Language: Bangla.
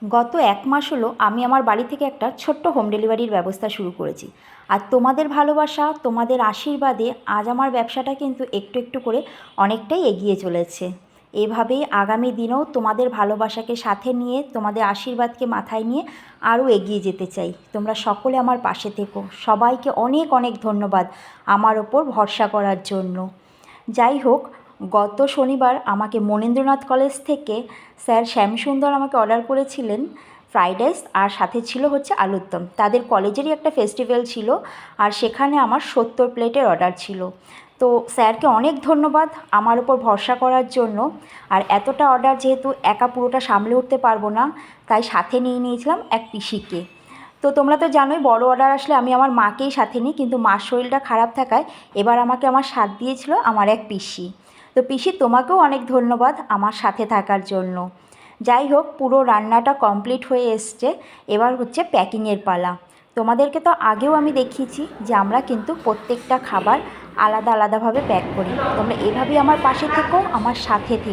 গত ১ মাস হলো আমি আমার বাড়ি থেকে একটা ছোট্ট হোম ডেলিভারির ব্যবস্থা শুরু করেছি। আর তোমাদের ভালোবাসা, তোমাদের আশীর্বাদে আজ আমার ব্যবসাটা কিন্তু একটু একটু করে অনেকটাই এগিয়ে চলেছে। এভাবেই আগামী দিনেও তোমাদের ভালোবাসাকে সাথে নিয়ে, তোমাদের আশীর্বাদকে মাথায় নিয়ে আরও এগিয়ে যেতে চাই। তোমরা সকলে আমার পাশে থেকো। সবাইকে অনেক অনেক ধন্যবাদ আমার ওপর ভরসা করার জন্য। যাই হোক, গত শনিবার আমাকে মনীন্দ্রনাথ কলেজ থেকে স্যার শ্যামসুন্দর আমাকে অর্ডার করেছিলেন ফ্রাইড রাইস, আর সাথে ছিল হচ্ছে আলুর দম। তাদের কলেজেরই একটা ফেস্টিভ্যাল ছিল, আর সেখানে আমার ৭০ প্লেটের অর্ডার ছিল। তো স্যারকে অনেক ধন্যবাদ আমার ওপর ভরসা করার জন্য। আর এতটা অর্ডার যেহেতু একা পুরোটা সামলে উঠতে পারবো না, তাই সাথে নিয়ে নিয়েছিলাম এক পিসিকে। তো তোমরা তো জানোই, বড় অর্ডার আসলে আমি আমার মাকেই সাথে নিই, কিন্তু মার শরীরটা খারাপ থাকায় এবার আমাকে আমার সাথ দিয়েছিল আমার এক পিসি। তো পিসি, তোমাকেও অনেক ধন্যবাদ আমার সাথে থাকার জন্য। যাই হোক, পুরো রান্নাটা কমপ্লিট হয়ে এসছে। এবার হচ্ছে প্যাকিংয়ের পালা। তোমাদেরকে তো আগেও আমি দেখিয়েছি যে আমরা কিন্তু প্রত্যেকটা খাবার আলাদা আলাদাভাবে প্যাক করি। তোমরা এভাবেই আমার পাশে থেকো, আমার সাথে থেকো।